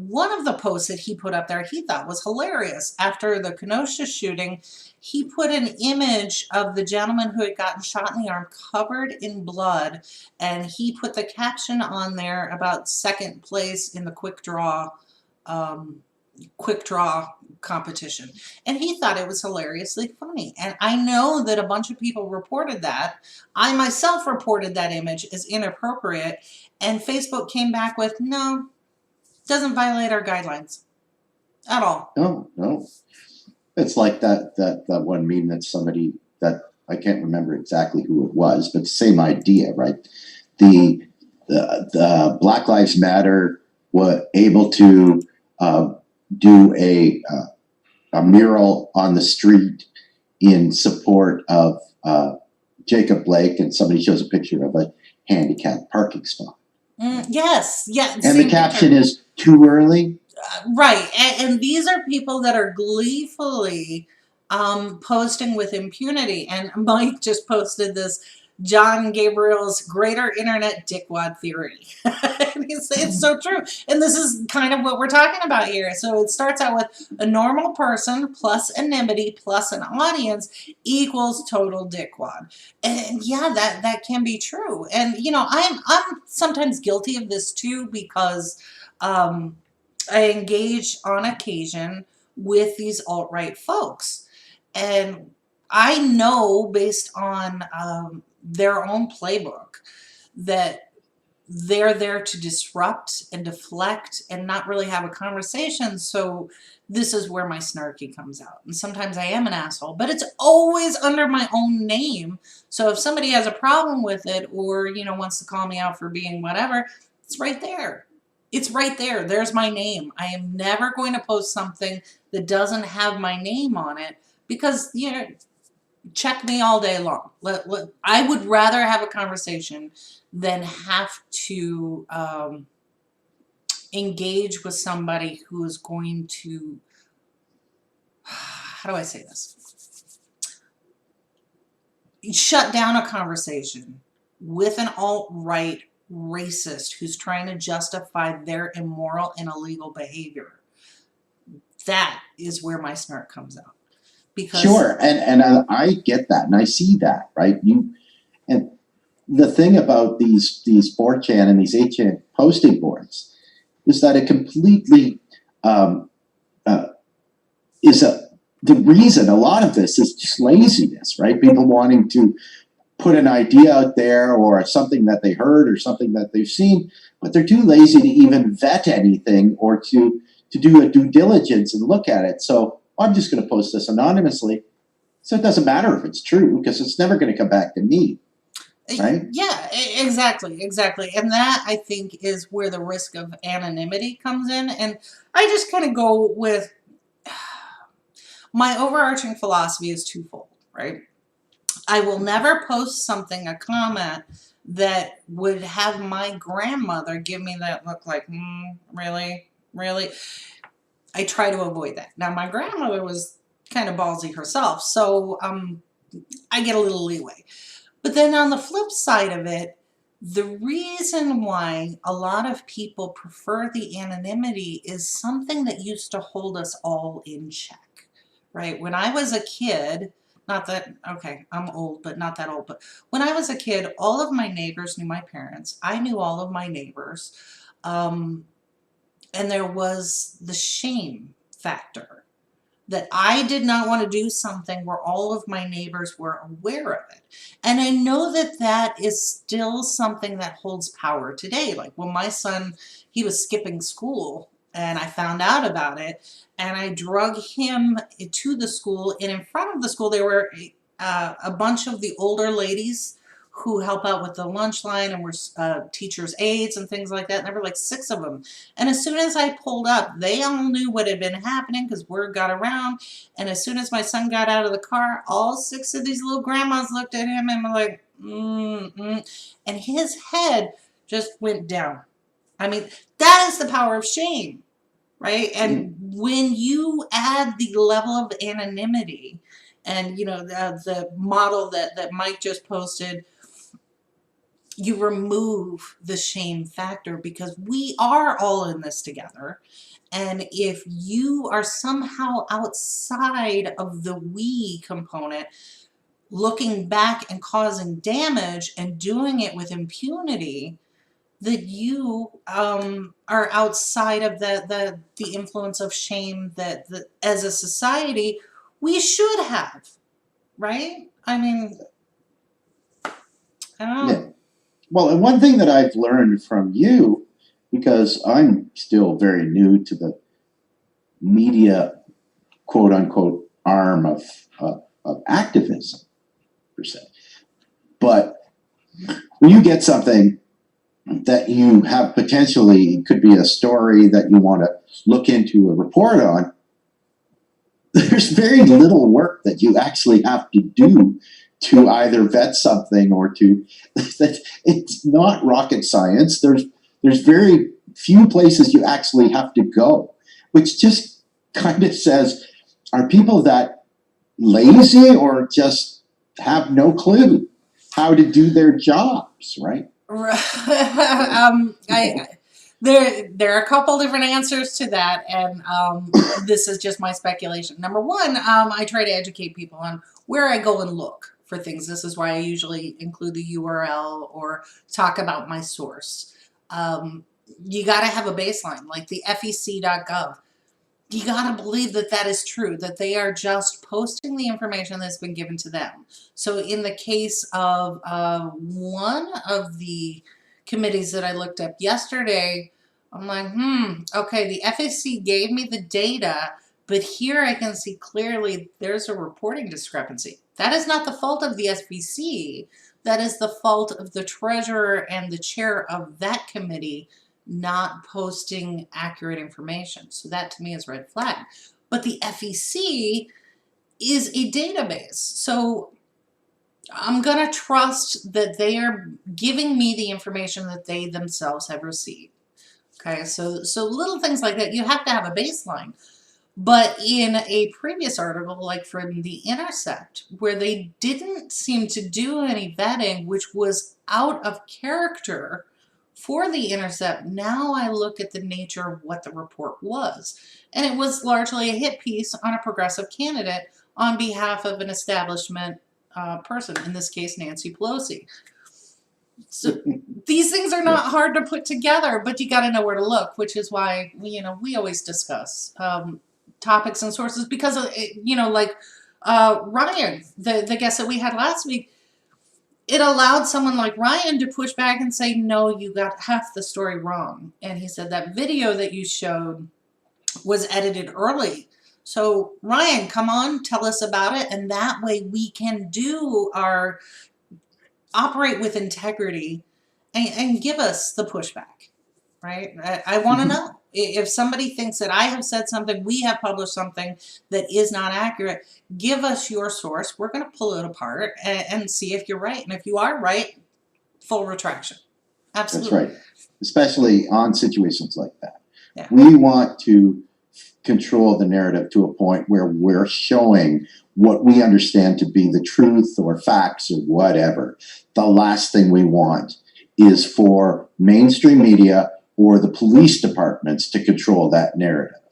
one of the posts that he put up there he thought was hilarious. After the Kenosha shooting, he put an image of the gentleman who had gotten shot in the arm covered in blood, and he put the caption on there about second place in the quick draw competition. And he thought it was hilariously funny. And I know that a bunch of people reported that. I myself reported that image as inappropriate, and Facebook came back with, no, doesn't violate our guidelines at all. No. It's like that one meme that somebody, that I can't remember exactly who it was, but same idea, right? The Black Lives Matter were able to do a mural on the street in support of Jacob Blake, and somebody shows a picture of a handicapped parking spot. Yes, yeah. And the caption is too early. Right, and these are people that are gleefully posting with impunity. And Mike just posted this John Gabriel's greater internet dickwad theory. And it's so true. And this is kind of what we're talking about here. So it starts out with a normal person plus anonymity plus an audience equals total dickwad. And yeah, that can be true. And you know, I'm sometimes guilty of this too, because I engage on occasion with these alt-right folks. And I know based on their own playbook that they're there to disrupt and deflect and not really have a conversation. So this is where my snarky comes out. And sometimes I am an asshole, but it's always under my own name. So if somebody has a problem with it, or, you know, wants to call me out for being whatever, it's right there. It's right there. There's my name. I am never going to post something that doesn't have my name on it, because, you know, check me all day long. I would rather have a conversation than have to engage with somebody who is going to, how do I say this? Shut down a conversation with an alt-right racist who's trying to justify their immoral and illegal behavior. That is where my snark comes out. Because sure, and I get that, and I see that, right? And the thing about these 4chan and these 8chan posting boards is that it completely is the reason. A lot of this is just laziness, right? People wanting to put an idea out there, or something that they heard, or something that they've seen, but they're too lazy to even vet anything, or to do a due diligence and look at it. So I'm just going to post this anonymously, so it doesn't matter if it's true, because it's never going to come back to me, right? Yeah, exactly. And that, I think, is where the risk of anonymity comes in. And I just kind of go with, my overarching philosophy is twofold, right? I will never post something, a comment, that would have my grandmother give me that look like, really? I try to avoid that. Now, my grandmother was kind of ballsy herself, so I get a little leeway. But then on the flip side of it, the reason why a lot of people prefer the anonymity is something that used to hold us all in check, right? When I was a kid, not that, okay, I'm old, but not that old, but when I was a kid, all of my neighbors knew my parents. I knew all of my neighbors. And there was the shame factor that I did not want to do something where all of my neighbors were aware of it. And I know that that is still something that holds power today. Like when my son, he was skipping school and I found out about it and I drug him to the school, and in front of the school there were a bunch of the older ladies who help out with the lunch line and were teachers' aides and things like that. And there were like 6 of them. And as soon as I pulled up, they all knew what had been happening because word got around. And as soon as my son got out of the car, all 6 of these little grandmas looked at him and were like, and his head just went down. I mean, that is the power of shame, right? And when you add the level of anonymity, and the model that Mike just posted, you remove the shame factor because we are all in this together. And if you are somehow outside of the we component, looking back and causing damage and doing it with impunity, that you are outside of the influence of shame that as a society we should have, right? I mean, I don't know. Yeah. Well, and one thing that I've learned from you, because I'm still very new to the media, quote unquote, arm of activism, per se. But when you get something that you have potentially could be a story that you want to look into a report on, there's very little work that you actually have to do to either vet something or to it's not rocket science. There's very few places you actually have to go, which just kind of says, are people that lazy or just have no clue how to do their jobs, right? There are a couple different answers to that, and this is just my speculation. Number one, I try to educate people on where I go and look for things. This is why I usually include the URL or talk about my source. You got to have a baseline, like the FEC.gov. You got to believe that that is true, that they are just posting the information that's been given to them. So in the case of one of the committees that I looked up yesterday, I'm like, okay, the FAC gave me the data, but here I can see clearly there's a reporting discrepancy. That is not the fault of the SBC. That is the fault of the treasurer and the chair of that committee not posting accurate information. So that to me is red flag. But the FEC is a database. So I'm going to trust that they are giving me the information that they themselves have received. Okay, so little things like that, you have to have a baseline. But in a previous article, like from The Intercept, where they didn't seem to do any vetting, which was out of character for The Intercept, now I look at the nature of what the report was. And it was largely a hit piece on a progressive candidate on behalf of an establishment person, in this case, Nancy Pelosi. So these things are not hard to put together, but you got to know where to look, which is why, we always discuss topics and sources because, like Ryan, the guest that we had last week, it allowed someone like Ryan to push back and say, no, you got half the story wrong. And he said that video that you showed was edited early. So Ryan, come on, tell us about it. And that way we can operate with integrity and give us the pushback, right? I want to know. If somebody thinks that I have said something, we have published something that is not accurate, give us your source. We're going to pull it apart and see if you're right. And if you are right, full retraction. Absolutely. That's right. Especially on situations like that. Yeah. We want to control the narrative to a point where we're showing what we understand to be the truth or facts or whatever. The last thing we want is for mainstream media or the police departments to control that narrative.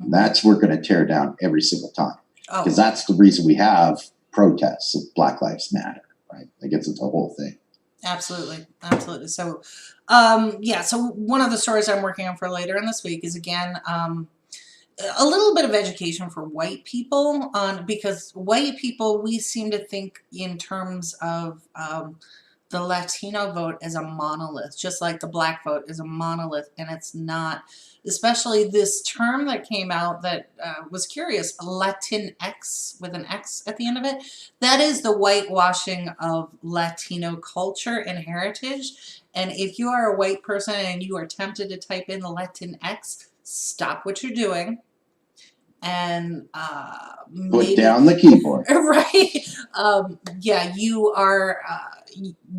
And that's what we're going to tear down every single time. Because that's the reason we have protests of Black Lives Matter, right? That gets into the whole thing. Absolutely. Absolutely. So, so one of the stories I'm working on for later in this week is, again, a little bit of education for white people on, because white people, we seem to think in terms of the Latino vote as a monolith, just like the black vote is a monolith, and it's not. Especially this term that came out that was curious, Latinx with an X at the end of it. That is the whitewashing of Latino culture and heritage. And if you are a white person and you are tempted to type in the Latinx, stop what you're doing and Put down the keyboard. right. Yeah, you are.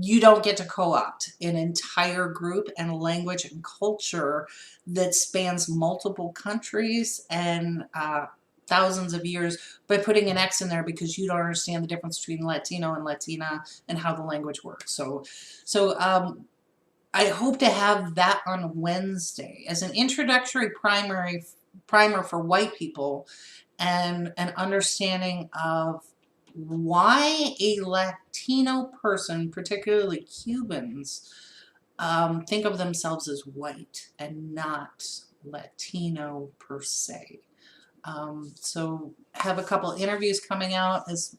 You don't get to co-opt an entire group and language and culture that spans multiple countries and thousands of years by putting an X in there because you don't understand the difference between Latino and Latina and how the language works. So I hope to have that on Wednesday as an introductory primer for white people and an understanding of why a Latino person, particularly Cubans, think of themselves as white and not Latino per se. So have a couple interviews coming out, as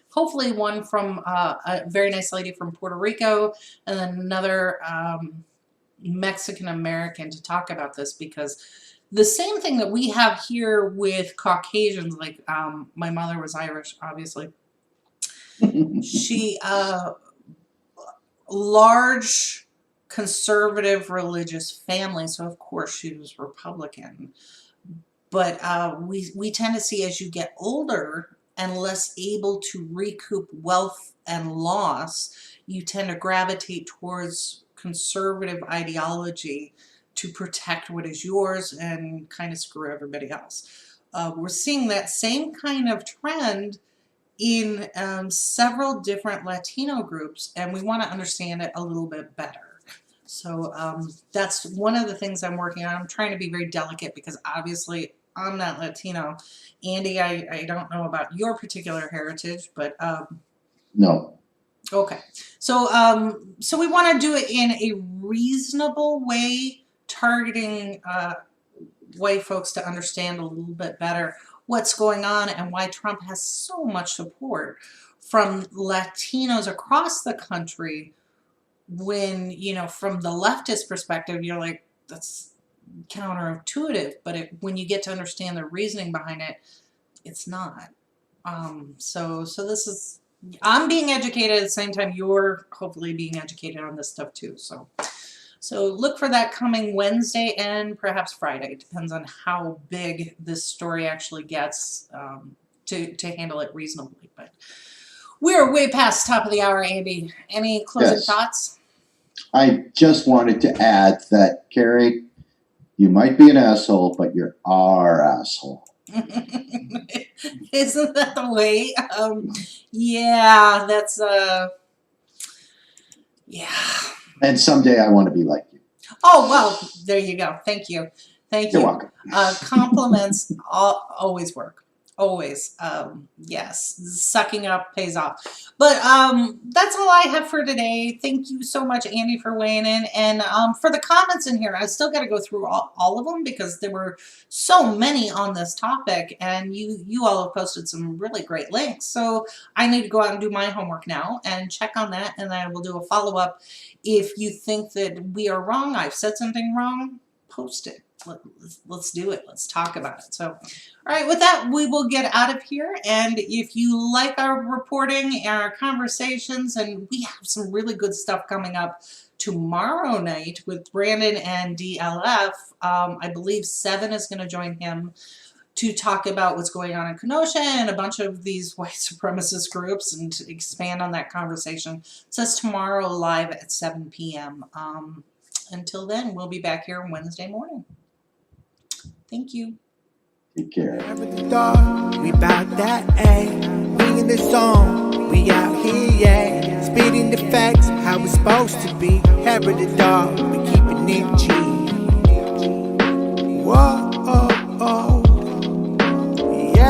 hopefully one from a very nice lady from Puerto Rico and then another Mexican American to talk about this, because the same thing that we have here with Caucasians, like my mother was Irish, obviously. She, large conservative religious family, so of course she was Republican. But we tend to see as you get older and less able to recoup wealth and loss, you tend to gravitate towards conservative ideology to protect what is yours and kind of screw everybody else. We're seeing that same kind of trend in several different Latino groups, and we want to understand it a little bit better. So that's one of the things I'm working on. I'm trying to be very delicate because obviously I'm not Latino. Andy, I don't know about your particular heritage, but No. Okay. So so we want to do it in a reasonable way, targeting white folks to understand a little bit better what's going on and why Trump has so much support from Latinos across the country when, you know, from the leftist perspective, you're like, that's counterintuitive, but when you get to understand the reasoning behind it, it's not. So this is, I'm being educated at the same time you're hopefully being educated on this stuff too. So look for that coming Wednesday and perhaps Friday. It depends on how big this story actually gets to handle it reasonably. But we're way past top of the hour, Andy. Any closing thoughts? I just wanted to add that, Carrie, you might be an asshole, but you're our asshole. Isn't that the way? Yeah, that's yeah. And someday I want to be like you. Oh, well, there you go. Thank you. Thank you. You're welcome. Compliments always work. Always. Yes, sucking up pays off. But that's all I have for today. Thank you so much, Andy, for weighing in. And for the comments in here, I still got to go through all of them because there were so many on this topic. And you all have posted some really great links. So I need to go out and do my homework now and check on that. And then we'll do a follow-up. If you think that we are wrong, I've said something wrong, post it. Let's do it. Let's talk about it. So, all right, with that, we will get out of here. And if you like our reporting and our conversations, and we have some really good stuff coming up tomorrow night with Brandon and DLF. I believe Seven is going to join him to talk about what's going on in Kenosha and a bunch of these white supremacist groups and to expand on that conversation. It says tomorrow live at 7 p.m. Until then, we'll be back here Wednesday morning. Thank you. Take care. We bout that A, we in the zone, we out here, yeah. Spitting the facts, how it's supposed to be. Have the dog, we keeping it G.